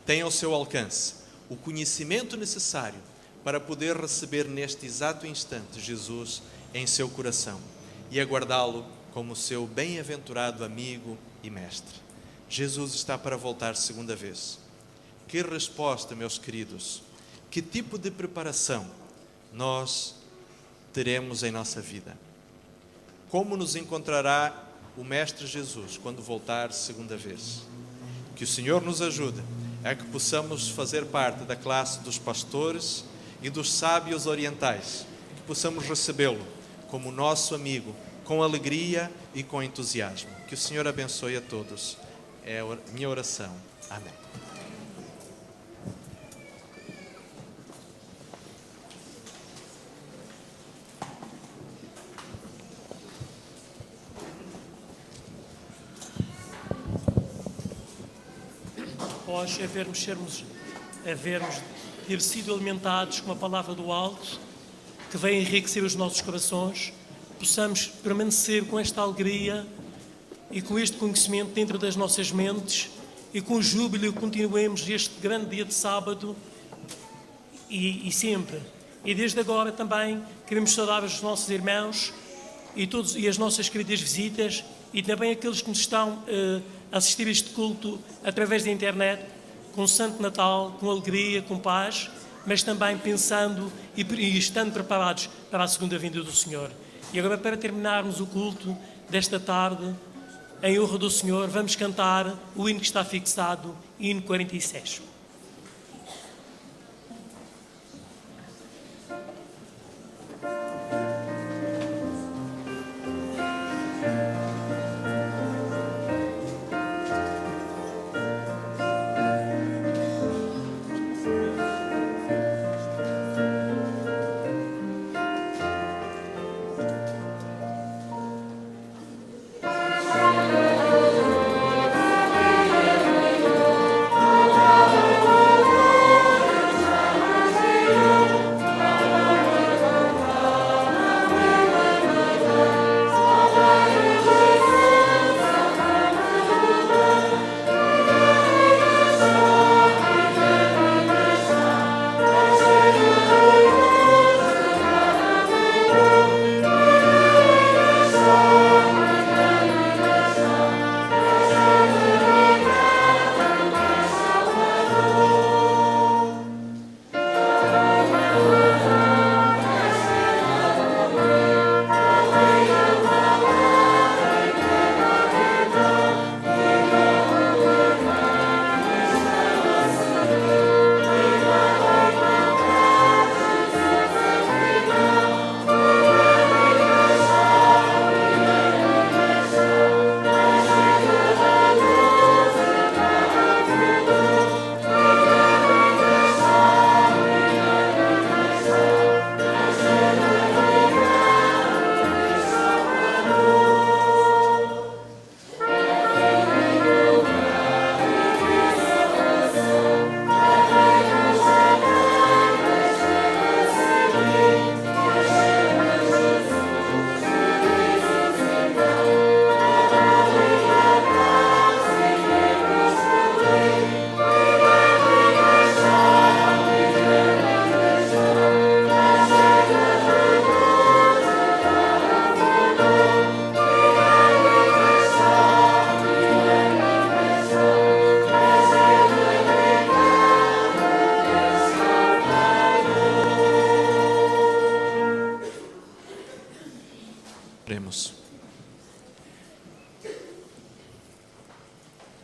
tem ao seu alcance o conhecimento necessário para poder receber neste exato instante Jesus em seu coração e aguardá-lo como seu bem-aventurado amigo e mestre. Jesus está para voltar segunda vez. Que resposta, meus queridos, que tipo de preparação nós teremos em nossa vida? Como nos encontrará o Mestre Jesus quando voltar segunda vez? Que o Senhor nos ajude a que possamos fazer parte da classe dos pastores e dos sábios orientais, que possamos recebê-lo como nosso amigo, com alegria e com entusiasmo. Que o Senhor abençoe a todos. É a minha oração. Amém. vós, a vermos ter sido alimentados com a palavra do alto, que vem enriquecer os nossos corações, possamos permanecer com esta alegria e com este conhecimento dentro das nossas mentes e com júbilo continuemos este grande dia de sábado e sempre. E desde agora também queremos saudar os nossos irmãos e as nossas queridas visitas e também aqueles que nos estão a assistir a este culto através da internet, com um Santo Natal, com alegria, com paz, mas também pensando e estando preparados para a segunda vinda do Senhor. E agora, para terminarmos o culto desta tarde, em honra do Senhor, vamos cantar o hino que está fixado, hino 46.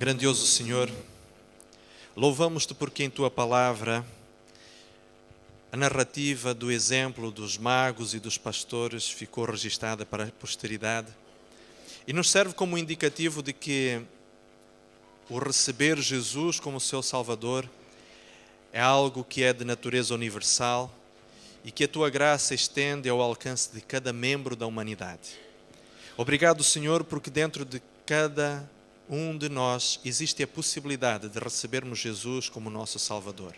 Grandioso Senhor, louvamos-te porque em Tua palavra a narrativa do exemplo dos magos e dos pastores ficou registada para a posteridade e nos serve como indicativo de que o receber Jesus como seu Salvador é algo que é de natureza universal e que a Tua graça estende ao alcance de cada membro da humanidade. Obrigado, Senhor, porque dentro de cada um de nós existe a possibilidade de recebermos Jesus como nosso Salvador.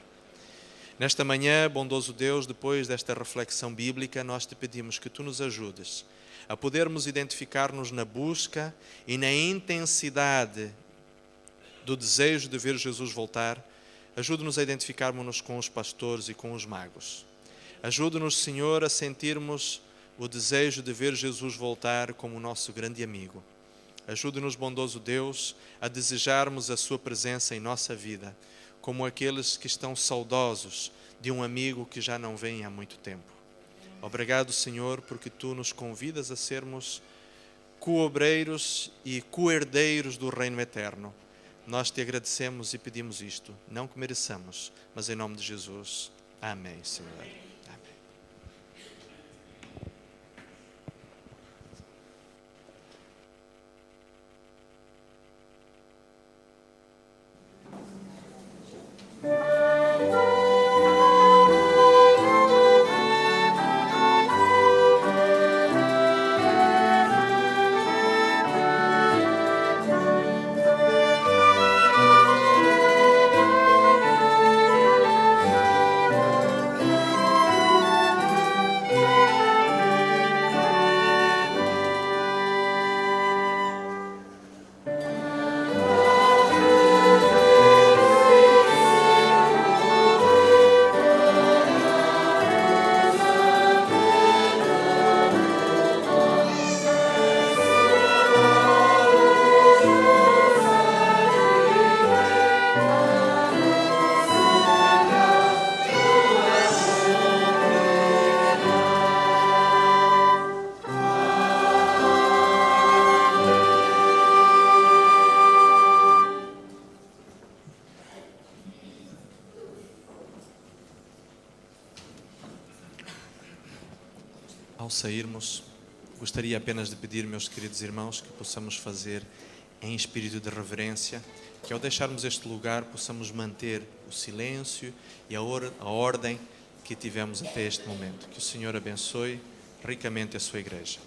Nesta manhã, bondoso Deus, depois desta reflexão bíblica, nós te pedimos que Tu nos ajudes a podermos identificar-nos na busca e na intensidade do desejo de ver Jesus voltar. Ajude-nos a identificarmos-nos com os pastores e com os magos. Ajude-nos, Senhor, a sentirmos o desejo de ver Jesus voltar como o nosso grande amigo. Ajude-nos, bondoso Deus, a desejarmos a Sua presença em nossa vida, como aqueles que estão saudosos de um amigo que já não vem há muito tempo. Obrigado, Senhor, porque Tu nos convidas a sermos co-obreiros e co-herdeiros do reino eterno. Nós Te agradecemos e pedimos isto, não que mereçamos, mas em nome de Jesus. Amém, Senhor. Amém. Ao sairmos, gostaria apenas de pedir, meus queridos irmãos, que possamos fazer em espírito de reverência, que ao deixarmos este lugar possamos manter o silêncio e a ordem que tivemos até este momento. Que o Senhor abençoe ricamente a sua igreja.